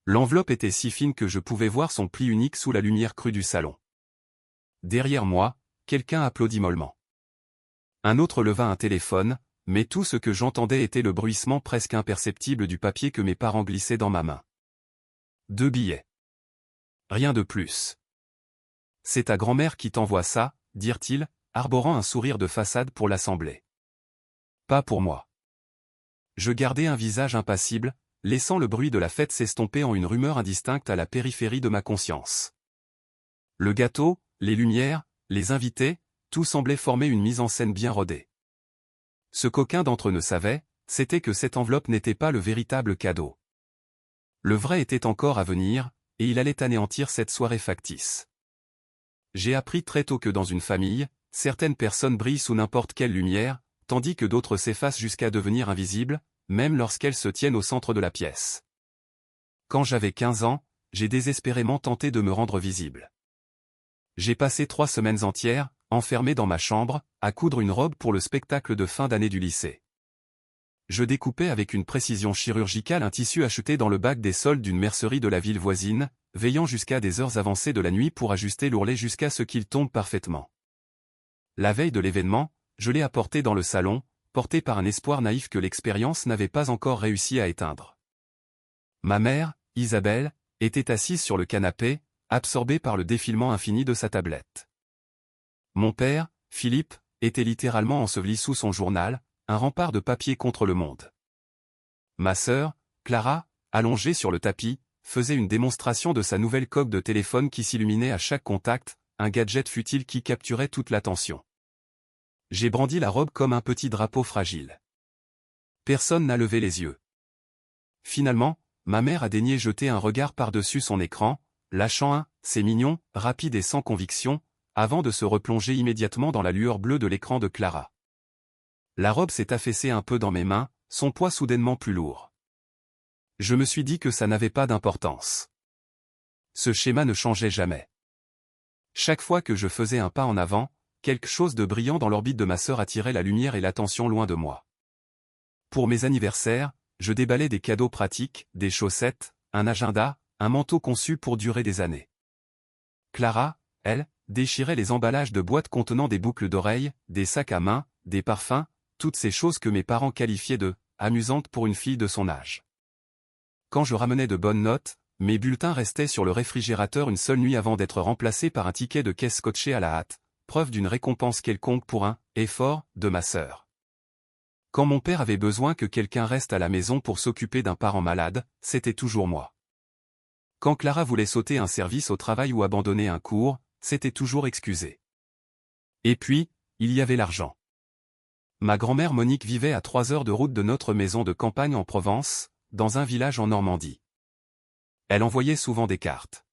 L'enveloppe était si fine que je pouvais voir son pli unique sous la lumière crue du salon. Derrière moi, quelqu'un applaudit mollement. Un autre leva un téléphone, mais tout ce que j'entendais était le bruissement presque imperceptible du papier que mes parents glissaient dans ma main. 2 billets. Rien de plus. C'est ta grand-mère qui t'envoie ça, dirent-ils, arborant un sourire de façade pour l'assemblée. Pas pour moi. Je gardais un visage impassible, laissant le bruit de la fête s'estomper en une rumeur indistincte à la périphérie de ma conscience. Le gâteau, les lumières, les invités, tout semblait former une mise en scène bien rodée. Ce qu'aucun d'entre eux ne savait, c'était que cette enveloppe n'était pas le véritable cadeau. Le vrai était encore à venir, et il allait anéantir cette soirée factice. J'ai appris très tôt que dans une famille, certaines personnes brillent sous n'importe quelle lumière, tandis que d'autres s'effacent jusqu'à devenir invisibles, même lorsqu'elles se tiennent au centre de la pièce. Quand j'avais 15 ans, j'ai désespérément tenté de me rendre visible. J'ai passé 3 semaines entières, enfermé dans ma chambre, à coudre une robe pour le spectacle de fin d'année du lycée. Je découpais avec une précision chirurgicale un tissu acheté dans le bac des soldes d'une mercerie de la ville voisine, veillant jusqu'à des heures avancées de la nuit pour ajuster l'ourlet jusqu'à ce qu'il tombe parfaitement. La veille de l'événement, je l'ai apporté dans le salon, porté par un espoir naïf que l'expérience n'avait pas encore réussi à éteindre. Ma mère, Isabelle, était assise sur le canapé, absorbée par le défilement infini de sa tablette. Mon père, Philippe, était littéralement enseveli sous son journal, un rempart de papier contre le monde. Ma sœur, Clara, allongée sur le tapis, faisait une démonstration de sa nouvelle coque de téléphone qui s'illuminait à chaque contact, un gadget futile qui capturait toute l'attention. J'ai brandi la robe comme un petit drapeau fragile. Personne n'a levé les yeux. Finalement, ma mère a daigné jeter un regard par-dessus son écran, lâchant un « c'est mignon », rapide et sans conviction, avant de se replonger immédiatement dans la lueur bleue de l'écran de Clara. La robe s'est affaissée un peu dans mes mains, son poids soudainement plus lourd. Je me suis dit que ça n'avait pas d'importance. Ce schéma ne changeait jamais. Chaque fois que je faisais un pas en avant, quelque chose de brillant dans l'orbite de ma sœur attirait la lumière et l'attention loin de moi. Pour mes anniversaires, je déballais des cadeaux pratiques, des chaussettes, un agenda, un manteau conçu pour durer des années. Clara, elle, déchirait les emballages de boîtes contenant des boucles d'oreilles, des sacs à main, des parfums, toutes ces choses que mes parents qualifiaient de « amusantes pour une fille de son âge ». Quand je ramenais de bonnes notes, mes bulletins restaient sur le réfrigérateur une seule nuit avant d'être remplacés par un ticket de caisse scotché à la hâte, preuve d'une récompense quelconque pour un « effort » de ma sœur. Quand mon père avait besoin que quelqu'un reste à la maison pour s'occuper d'un parent malade, c'était toujours moi. Quand Clara voulait sauter un service au travail ou abandonner un cours, c'était toujours excusé. Et puis, il y avait l'argent. Ma grand-mère Monique vivait à 3 heures de route de notre maison de campagne en Provence, dans un village en Normandie. Elle envoyait souvent des cartes.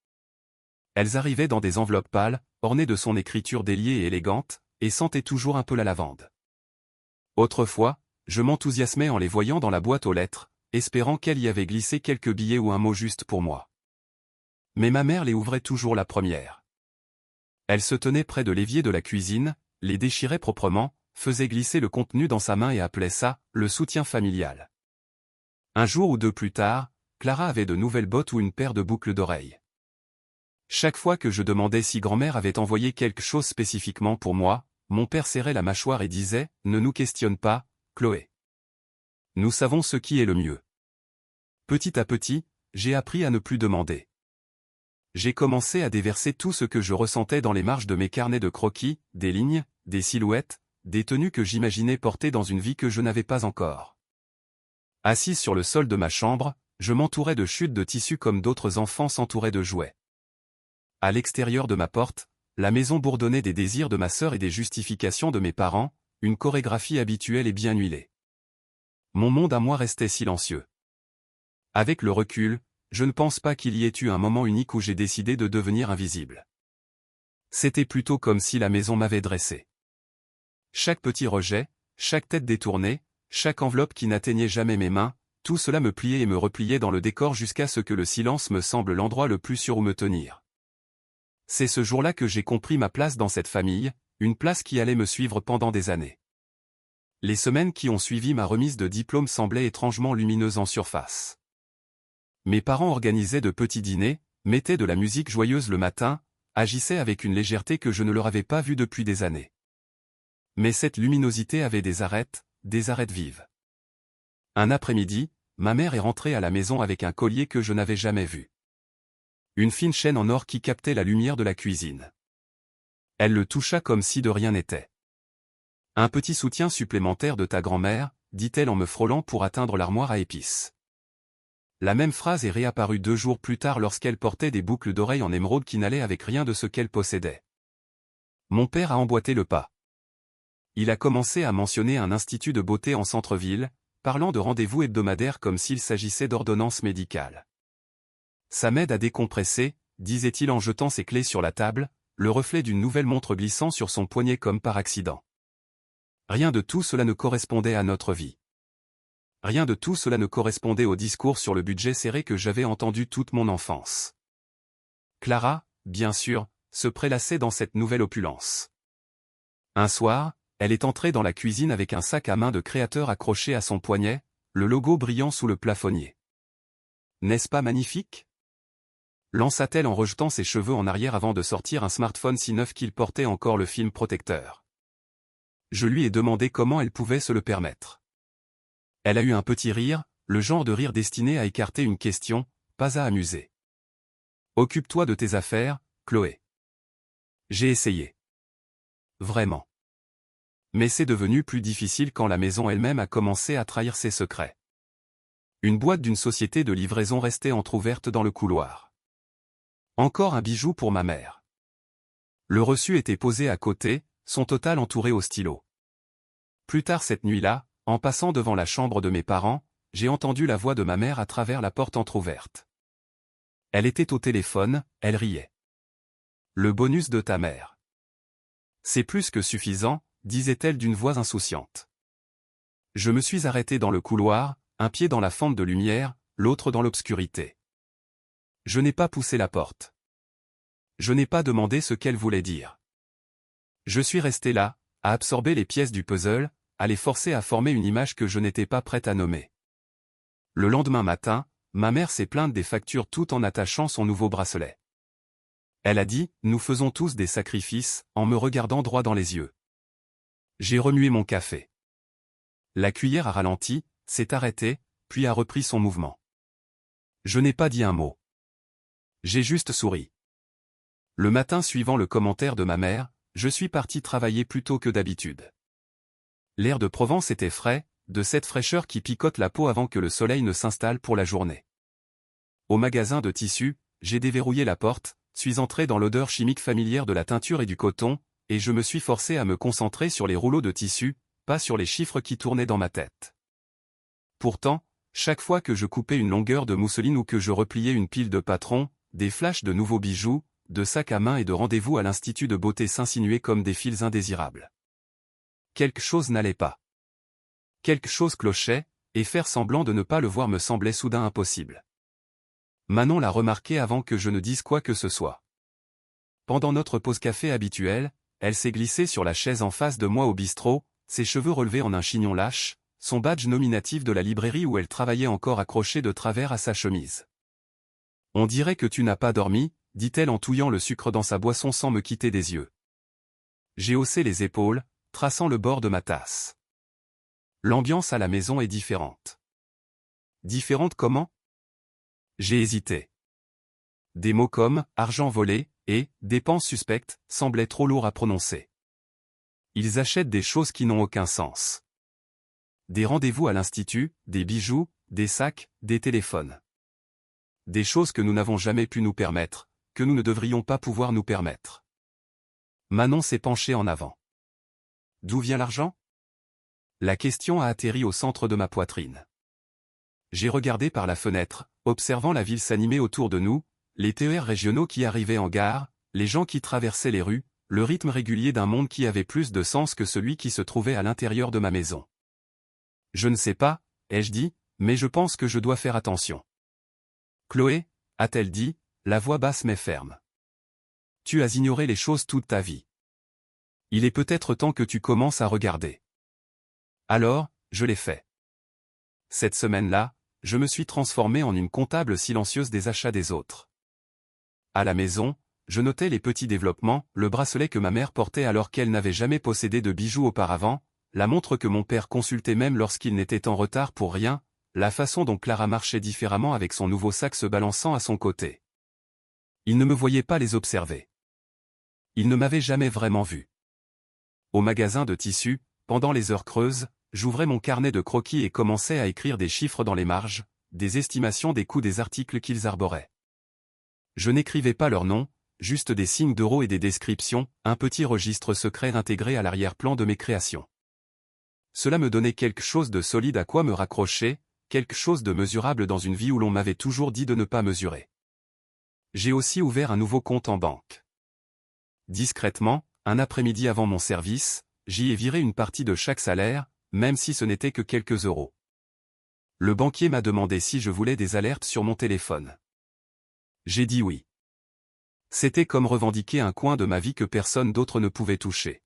Elles arrivaient dans des enveloppes pâles, ornées de son écriture déliée et élégante, et sentaient toujours un peu la lavande. Autrefois, je m'enthousiasmais en les voyant dans la boîte aux lettres, espérant qu'elle y avait glissé quelques billets ou un mot juste pour moi. Mais ma mère les ouvrait toujours la première. Elle se tenait près de l'évier de la cuisine, les déchirait proprement, faisait glisser le contenu dans sa main et appelait ça « le soutien familial ». Un jour ou deux plus tard, Clara avait de nouvelles bottes ou une paire de boucles d'oreilles. Chaque fois que je demandais si grand-mère avait envoyé quelque chose spécifiquement pour moi, mon père serrait la mâchoire et disait « Ne nous questionne pas, Chloé. Nous savons ce qui est le mieux ». Petit à petit, j'ai appris à ne plus demander. J'ai commencé à déverser tout ce que je ressentais dans les marges de mes carnets de croquis, des lignes, des silhouettes, des tenues que j'imaginais porter dans une vie que je n'avais pas encore. Assise sur le sol de ma chambre, je m'entourais de chutes de tissu comme d'autres enfants s'entouraient de jouets. À l'extérieur de ma porte, la maison bourdonnait des désirs de ma sœur et des justifications de mes parents, une chorégraphie habituelle et bien huilée. Mon monde à moi restait silencieux. Avec le recul, je ne pense pas qu'il y ait eu un moment unique où j'ai décidé de devenir invisible. C'était plutôt comme si la maison m'avait dressé. Chaque petit rejet, chaque tête détournée, chaque enveloppe qui n'atteignait jamais mes mains, tout cela me pliait et me repliait dans le décor jusqu'à ce que le silence me semble l'endroit le plus sûr où me tenir. C'est ce jour-là que j'ai compris ma place dans cette famille, une place qui allait me suivre pendant des années. Les semaines qui ont suivi ma remise de diplôme semblaient étrangement lumineuses en surface. Mes parents organisaient de petits dîners, mettaient de la musique joyeuse le matin, agissaient avec une légèreté que je ne leur avais pas vue depuis des années. Mais cette luminosité avait des arêtes vives. Un après-midi, ma mère est rentrée à la maison avec un collier que je n'avais jamais vu. Une fine chaîne en or qui captait la lumière de la cuisine. Elle le toucha comme si de rien n'était. Un petit soutien supplémentaire de ta grand-mère, dit-elle en me frôlant pour atteindre l'armoire à épices. La même phrase est réapparue 2 jours plus tard lorsqu'elle portait des boucles d'oreilles en émeraude qui n'allaient avec rien de ce qu'elle possédait. Mon père a emboîté le pas. Il a commencé à mentionner un institut de beauté en centre-ville, parlant de rendez-vous hebdomadaires comme s'il s'agissait d'ordonnances médicales. Ça m'aide à décompresser, disait-il en jetant ses clés sur la table, le reflet d'une nouvelle montre glissant sur son poignet comme par accident. Rien de tout cela ne correspondait à notre vie. Rien de tout cela ne correspondait au discours sur le budget serré que j'avais entendu toute mon enfance. Clara, bien sûr, se prélassait dans cette nouvelle opulence. Un soir, elle est entrée dans la cuisine avec un sac à main de créateur accroché à son poignet, le logo brillant sous le plafonnier. « N'est-ce pas magnifique ?» lança-t-elle en rejetant ses cheveux en arrière avant de sortir un smartphone si neuf qu'il portait encore le film protecteur. Je lui ai demandé comment elle pouvait se le permettre. Elle a eu un petit rire, le genre de rire destiné à écarter une question, pas à amuser. « Occupe-toi de tes affaires, Chloé. » J'ai essayé. Vraiment. Mais c'est devenu plus difficile quand la maison elle-même a commencé à trahir ses secrets. Une boîte d'une société de livraison restait entr'ouverte dans le couloir. Encore un bijou pour ma mère. Le reçu était posé à côté, son total entouré au stylo. Plus tard cette nuit-là, en passant devant la chambre de mes parents, j'ai entendu la voix de ma mère à travers la porte entr'ouverte. Elle était au téléphone, elle riait. « Le bonus de ta mère. C'est plus que suffisant, disait-elle d'une voix insouciante. Je me suis arrêté dans le couloir, un pied dans la fente de lumière, l'autre dans l'obscurité. Je n'ai pas poussé la porte. Je n'ai pas demandé ce qu'elle voulait dire. Je suis resté là, à absorber les pièces du puzzle, à les forcer à former une image que je n'étais pas prête à nommer. Le lendemain matin, ma mère s'est plainte des factures tout en attachant son nouveau bracelet. Elle a dit, nous faisons tous des sacrifices, en me regardant droit dans les yeux. J'ai remué mon café. La cuillère a ralenti, s'est arrêtée, puis a repris son mouvement. Je n'ai pas dit un mot. J'ai juste souri. Le matin suivant le commentaire de ma mère, je suis parti travailler plus tôt que d'habitude. L'air de Provence était frais, de cette fraîcheur qui picote la peau avant que le soleil ne s'installe pour la journée. Au magasin de tissus, j'ai déverrouillé la porte, suis entré dans l'odeur chimique familière de la teinture et du coton, et je me suis forcé à me concentrer sur les rouleaux de tissu, pas sur les chiffres qui tournaient dans ma tête. Pourtant, chaque fois que je coupais une longueur de mousseline ou que je repliais une pile de patrons, des flashs de nouveaux bijoux, de sacs à main et de rendez-vous à l'institut de beauté s'insinuaient comme des fils indésirables. Quelque chose n'allait pas. Quelque chose clochait, et faire semblant de ne pas le voir me semblait soudain impossible. Manon l'a remarqué avant que je ne dise quoi que ce soit. Pendant notre pause café habituelle, elle s'est glissée sur la chaise en face de moi au bistrot, ses cheveux relevés en un chignon lâche, son badge nominatif de la librairie où elle travaillait encore accroché de travers à sa chemise. « On dirait que tu n'as pas dormi », dit-elle en touillant le sucre dans sa boisson sans me quitter des yeux. J'ai haussé les épaules, traçant le bord de ma tasse. L'ambiance à la maison est différente. Différente comment? J'ai hésité. Des mots comme « argent volé » et « dépenses suspectes » semblaient trop lourds à prononcer. Ils achètent des choses qui n'ont aucun sens. Des rendez-vous à l'institut, des bijoux, des sacs, des téléphones. Des choses que nous n'avons jamais pu nous permettre, que nous ne devrions pas pouvoir nous permettre. Manon s'est penchée en avant. D'où vient l'argent? La question a atterri au centre de ma poitrine. J'ai regardé par la fenêtre, observant la ville s'animer autour de nous, les TER régionaux qui arrivaient en gare, les gens qui traversaient les rues, le rythme régulier d'un monde qui avait plus de sens que celui qui se trouvait à l'intérieur de ma maison. Je ne sais pas, ai-je dit, mais je pense que je dois faire attention. Chloé, a-t-elle dit, la voix basse mais ferme. Tu as ignoré les choses toute ta vie. Il est peut-être temps que tu commences à regarder. Alors, je l'ai fait. Cette semaine-là, je me suis transformé en une comptable silencieuse des achats des autres. À la maison, je notais les petits développements, le bracelet que ma mère portait alors qu'elle n'avait jamais possédé de bijoux auparavant, la montre que mon père consultait même lorsqu'il n'était en retard pour rien, la façon dont Clara marchait différemment avec son nouveau sac se balançant à son côté. Il ne me voyait pas les observer. Il ne m'avait jamais vraiment vu. Au magasin de tissus, pendant les heures creuses, j'ouvrais mon carnet de croquis et commençais à écrire des chiffres dans les marges, des estimations des coûts des articles qu'ils arboraient. Je n'écrivais pas leurs noms, juste des signes d'euros et des descriptions, un petit registre secret intégré à l'arrière-plan de mes créations. Cela me donnait quelque chose de solide à quoi me raccrocher, quelque chose de mesurable dans une vie où l'on m'avait toujours dit de ne pas mesurer. J'ai aussi ouvert un nouveau compte en banque. Discrètement, un après-midi avant mon service, j'y ai viré une partie de chaque salaire, même si ce n'était que quelques euros. Le banquier m'a demandé si je voulais des alertes sur mon téléphone. J'ai dit oui. C'était comme revendiquer un coin de ma vie que personne d'autre ne pouvait toucher.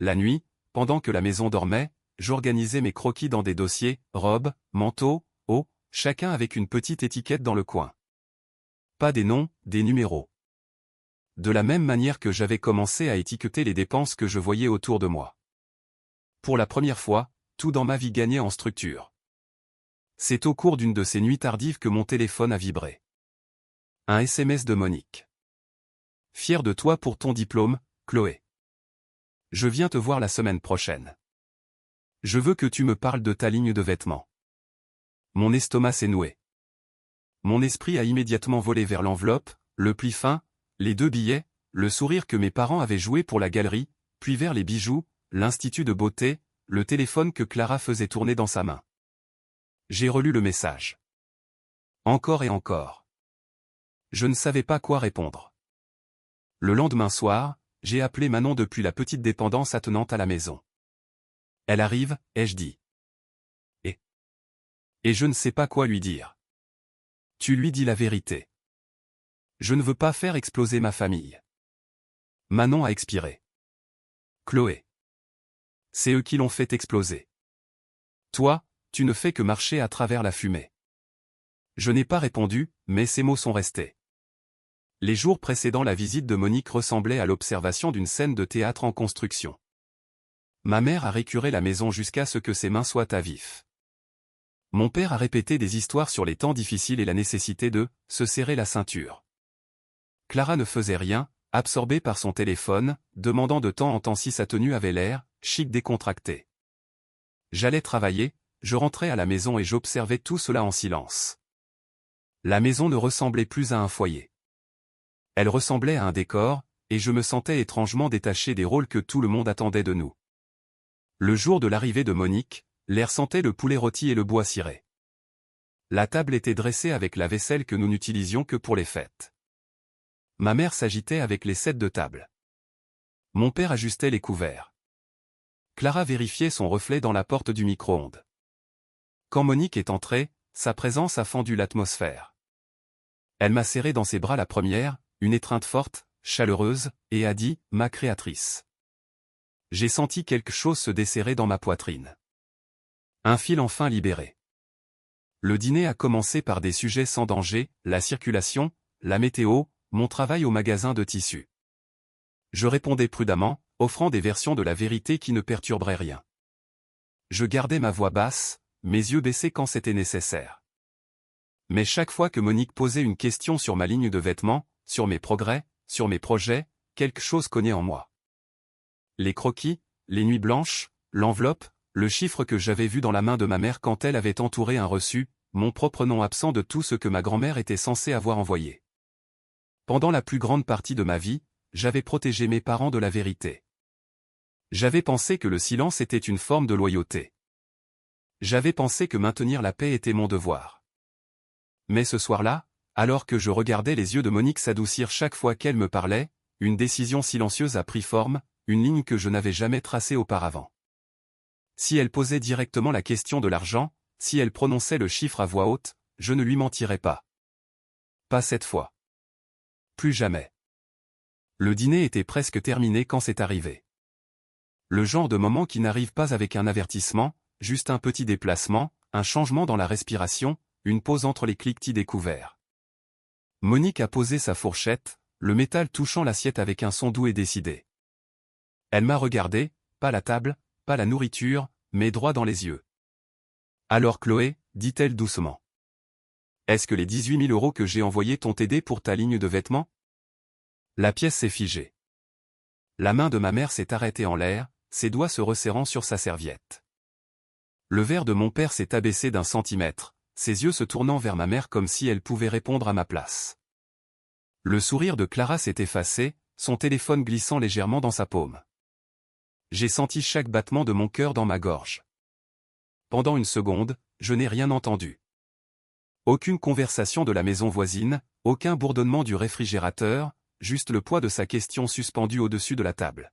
La nuit, pendant que la maison dormait, j'organisais mes croquis dans des dossiers, robes, manteaux, hauts, chacun avec une petite étiquette dans le coin. Pas des noms, des numéros. De la même manière que j'avais commencé à étiqueter les dépenses que je voyais autour de moi. Pour la première fois, tout dans ma vie gagnait en structure. C'est au cours d'une de ces nuits tardives que mon téléphone a vibré. Un SMS de Monique. Fier de toi pour ton diplôme, Chloé. Je viens te voir la semaine prochaine. Je veux que tu me parles de ta ligne de vêtements. Mon estomac s'est noué. Mon esprit a immédiatement volé vers l'enveloppe, le pli fin, les 2 billets, le sourire que mes parents avaient joué pour la galerie, puis vers les bijoux, l'institut de beauté, le téléphone que Clara faisait tourner dans sa main. J'ai relu le message. Encore et encore. Je ne savais pas quoi répondre. Le lendemain soir, j'ai appelé Manon depuis la petite dépendance attenante à la maison. Elle arrive, ai-je dit. Et je ne sais pas quoi lui dire. Tu lui dis la vérité. Je ne veux pas faire exploser ma famille. Manon a expiré. Chloé. C'est eux qui l'ont fait exploser. Toi, tu ne fais que marcher à travers la fumée. Je n'ai pas répondu, mais ces mots sont restés. Les jours précédant la visite de Monique ressemblaient à l'observation d'une scène de théâtre en construction. Ma mère a récuré la maison jusqu'à ce que ses mains soient à vif. Mon père a répété des histoires sur les temps difficiles et la nécessité de se serrer la ceinture. Clara ne faisait rien, absorbée par son téléphone, demandant de temps en temps si sa tenue avait l'air chic décontracté. J'allais travailler, je rentrais à la maison et j'observais tout cela en silence. La maison ne ressemblait plus à un foyer. Elle ressemblait à un décor, et je me sentais étrangement détaché des rôles que tout le monde attendait de nous. Le jour de l'arrivée de Monique, l'air sentait le poulet rôti et le bois ciré. La table était dressée avec la vaisselle que nous n'utilisions que pour les fêtes. Ma mère s'agitait avec les sets de table. Mon père ajustait les couverts. Clara vérifiait son reflet dans la porte du micro-ondes. Quand Monique est entrée, sa présence a fendu l'atmosphère. Elle m'a serré dans ses bras la première, une étreinte forte, chaleureuse, et a dit « ma créatrice ». J'ai senti quelque chose se desserrer dans ma poitrine. Un fil enfin libéré. Le dîner a commencé par des sujets sans danger, la circulation, la météo, mon travail au magasin de tissus. Je répondais prudemment, offrant des versions de la vérité qui ne perturberaient rien. Je gardais ma voix basse, mes yeux baissés quand c'était nécessaire. Mais chaque fois que Monique posait une question sur ma ligne de vêtements, sur mes progrès, sur mes projets, quelque chose cognait en moi. Les croquis, les nuits blanches, l'enveloppe, le chiffre que j'avais vu dans la main de ma mère quand elle avait entouré un reçu, mon propre nom absent de tout ce que ma grand-mère était censée avoir envoyé. Pendant la plus grande partie de ma vie, j'avais protégé mes parents de la vérité. J'avais pensé que le silence était une forme de loyauté. J'avais pensé que maintenir la paix était mon devoir. Mais ce soir-là, alors que je regardais les yeux de Monique s'adoucir chaque fois qu'elle me parlait, une décision silencieuse a pris forme, une ligne que je n'avais jamais tracée auparavant. Si elle posait directement la question de l'argent, si elle prononçait le chiffre à voix haute, je ne lui mentirais pas. Pas cette fois. Plus jamais. Le dîner était presque terminé quand c'est arrivé. Le genre de moment qui n'arrive pas avec un avertissement, juste un petit déplacement, un changement dans la respiration, une pause entre les cliquetis découverts. Monique a posé sa fourchette, le métal touchant l'assiette avec un son doux et décidé. Elle m'a regardé, pas la table, pas la nourriture, mais droit dans les yeux. Alors Chloé, dit-elle doucement. Est-ce que les 18 000 € que j'ai envoyés t'ont aidé pour ta ligne de vêtements? La pièce s'est figée. La main de ma mère s'est arrêtée en l'air, ses doigts se resserrant sur sa serviette. Le verre de mon père s'est abaissé d'1 centimètre, ses yeux se tournant vers ma mère comme si elle pouvait répondre à ma place. Le sourire de Clara s'est effacé, son téléphone glissant légèrement dans sa paume. J'ai senti chaque battement de mon cœur dans ma gorge. Pendant une seconde, je n'ai rien entendu. Aucune conversation de la maison voisine, aucun bourdonnement du réfrigérateur, juste le poids de sa question suspendue au-dessus de la table.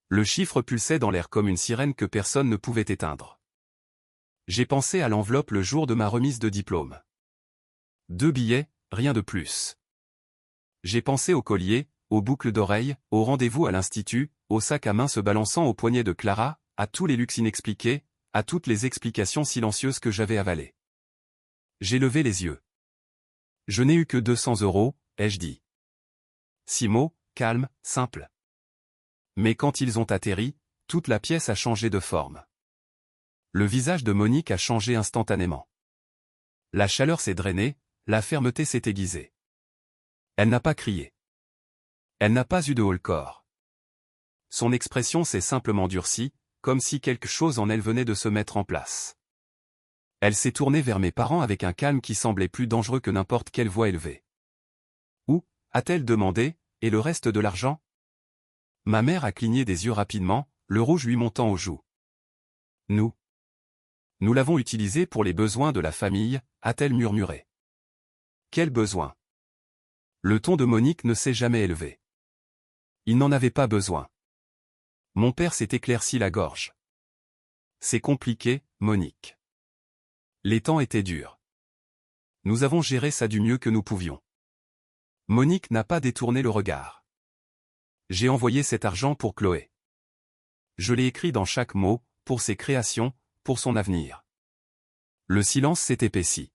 Le chiffre pulsait dans l'air comme une sirène que personne ne pouvait éteindre. J'ai pensé à l'enveloppe le jour de ma remise de diplôme. 2 billets, rien de plus. J'ai pensé au collier, aux boucles d'oreilles, au rendez-vous à l'institut, au sac à main se balançant au poignet de Clara, à tous les luxes inexpliqués, à toutes les explications silencieuses que j'avais avalées. J'ai levé les yeux. Je n'ai eu que 200 €, ai-je dit. 6 mots, calmes, simples. Mais quand ils ont atterri, toute la pièce a changé de forme. Le visage de Monique a changé instantanément. La chaleur s'est drainée, la fermeté s'est aiguisée. Elle n'a pas crié. Elle n'a pas eu de haut-le-corps. Son expression s'est simplement durcie, comme si quelque chose en elle venait de se mettre en place. Elle s'est tournée vers mes parents avec un calme qui semblait plus dangereux que n'importe quelle voix élevée. « Où » a-t-elle demandé, « et le reste de l'argent » Ma mère a cligné des yeux rapidement, le rouge lui montant aux joues. « Nous l'avons utilisé pour les besoins de la famille » a-t-elle murmuré. « Quels besoins » Le ton de Monique ne s'est jamais élevé. Il n'en avait pas besoin. Mon père s'est éclairci la gorge. C'est compliqué, Monique. Les temps étaient durs. Nous avons géré ça du mieux que nous pouvions. Monique n'a pas détourné le regard. J'ai envoyé cet argent pour Chloé. Je l'ai écrit dans chaque mot, pour ses créations, pour son avenir. Le silence s'est épaissi.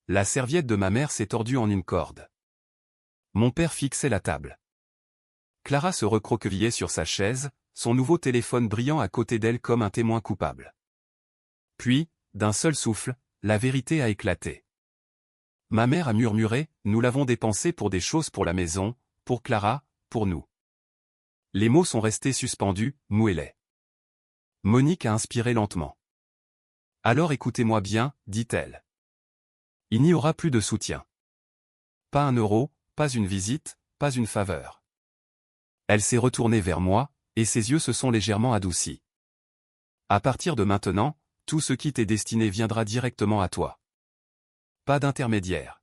La serviette de ma mère s'est tordue en une corde. Mon père fixait la table. Clara se recroquevillait sur sa chaise, son nouveau téléphone brillant à côté d'elle comme un témoin coupable. Puis, d'un seul souffle, la vérité a éclaté. Ma mère a murmuré, « Nous l'avons dépensé pour des choses pour la maison, pour Clara, pour nous. » Les mots sont restés suspendus, mous et laids. Monique a inspiré lentement. « Alors écoutez-moi bien, dit-elle. Il n'y aura plus de soutien. Pas 1 euro, pas une visite, pas une faveur. » Elle s'est retournée vers moi, et ses yeux se sont légèrement adoucis. « À partir de maintenant, tout ce qui t'est destiné viendra directement à toi. Pas d'intermédiaire. »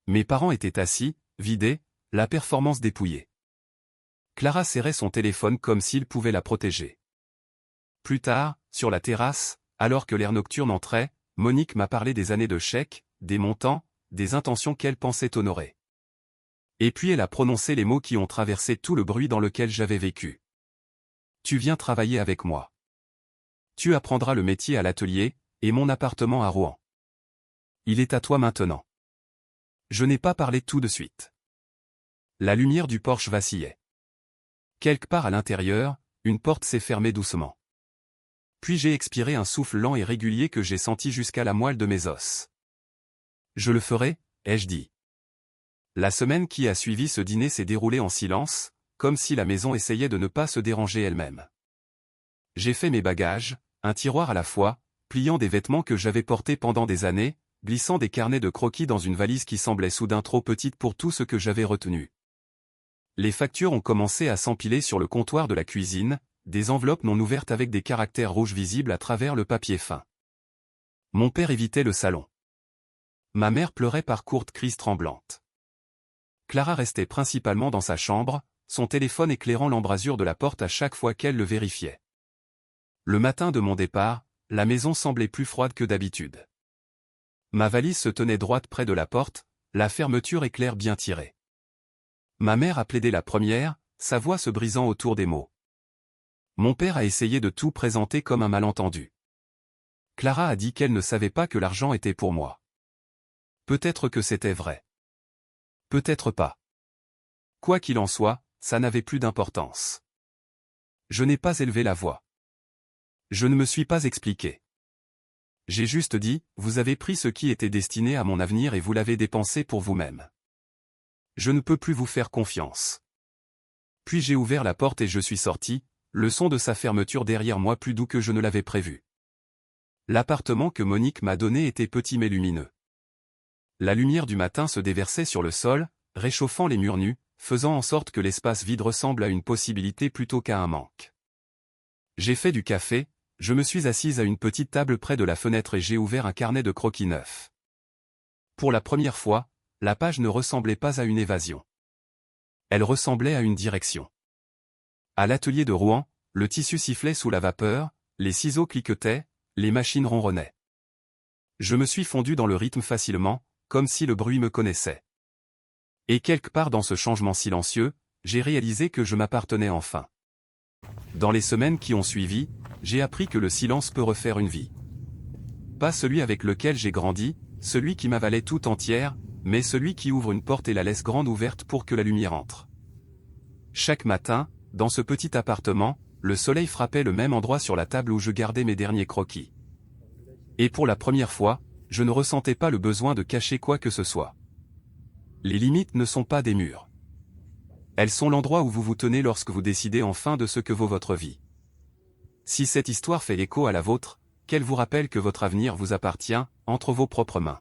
Mes parents étaient assis, vidés, la performance dépouillée. Clara serrait son téléphone comme s'il pouvait la protéger. Plus tard, sur la terrasse, alors que l'air nocturne entrait, Monique m'a parlé des années de chèques, des montants, des intentions qu'elle pensait honorer. Et puis elle a prononcé les mots qui ont traversé tout le bruit dans lequel j'avais vécu. « Tu viens travailler avec moi. Tu apprendras le métier à l'atelier, et mon appartement à Rouen. Il est à toi maintenant. » Je n'ai pas parlé tout de suite. La lumière du porche vacillait. Quelque part à l'intérieur, une porte s'est fermée doucement. Puis j'ai expiré un souffle lent et régulier que j'ai senti jusqu'à la moelle de mes os. « Je le ferai, » ai-je dit. La semaine qui a suivi ce dîner s'est déroulée en silence, comme si la maison essayait de ne pas se déranger elle-même. J'ai fait mes bagages, un tiroir à la fois, pliant des vêtements que j'avais portés pendant des années, glissant des carnets de croquis dans une valise qui semblait soudain trop petite pour tout ce que j'avais retenu. Les factures ont commencé à s'empiler sur le comptoir de la cuisine, des enveloppes non ouvertes avec des caractères rouges visibles à travers le papier fin. Mon père évitait le salon. Ma mère pleurait par courtes crises tremblantes. Clara restait principalement dans sa chambre, son téléphone éclairant l'embrasure de la porte à chaque fois qu'elle le vérifiait. Le matin de mon départ, la maison semblait plus froide que d'habitude. Ma valise se tenait droite près de la porte, la fermeture éclair bien tirée. Ma mère a plaidé la première, sa voix se brisant autour des mots. Mon père a essayé de tout présenter comme un malentendu. Clara a dit qu'elle ne savait pas que l'argent était pour moi. Peut-être que c'était vrai. Peut-être pas. Quoi qu'il en soit, ça n'avait plus d'importance. Je n'ai pas élevé la voix. Je ne me suis pas expliqué. J'ai juste dit, vous avez pris ce qui était destiné à mon avenir et vous l'avez dépensé pour vous-même. Je ne peux plus vous faire confiance. Puis j'ai ouvert la porte et je suis sorti, le son de sa fermeture derrière moi plus doux que je ne l'avais prévu. L'appartement que Monique m'a donné était petit mais lumineux. La lumière du matin se déversait sur le sol, réchauffant les murs nus, faisant en sorte que l'espace vide ressemble à une possibilité plutôt qu'à un manque. J'ai fait du café, je me suis assise à une petite table près de la fenêtre et j'ai ouvert un carnet de croquis neuf. Pour la première fois, la page ne ressemblait pas à une évasion. Elle ressemblait à une direction. À l'atelier de Rouen, le tissu sifflait sous la vapeur, les ciseaux cliquetaient, les machines ronronnaient. Je me suis fondu dans le rythme facilement, comme si le bruit me connaissait. Et quelque part dans ce changement silencieux, j'ai réalisé que je m'appartenais enfin. Dans les semaines qui ont suivi, j'ai appris que le silence peut refaire une vie. Pas celui avec lequel j'ai grandi, celui qui m'avalait tout entière, mais celui qui ouvre une porte et la laisse grande ouverte pour que la lumière entre. Chaque matin, dans ce petit appartement, le soleil frappait le même endroit sur la table où je gardais mes derniers croquis. Et pour la première fois, je ne ressentais pas le besoin de cacher quoi que ce soit. Les limites ne sont pas des murs. Elles sont l'endroit où vous vous tenez lorsque vous décidez enfin de ce que vaut votre vie. Si cette histoire fait écho à la vôtre, qu'elle vous rappelle que votre avenir vous appartient, entre vos propres mains.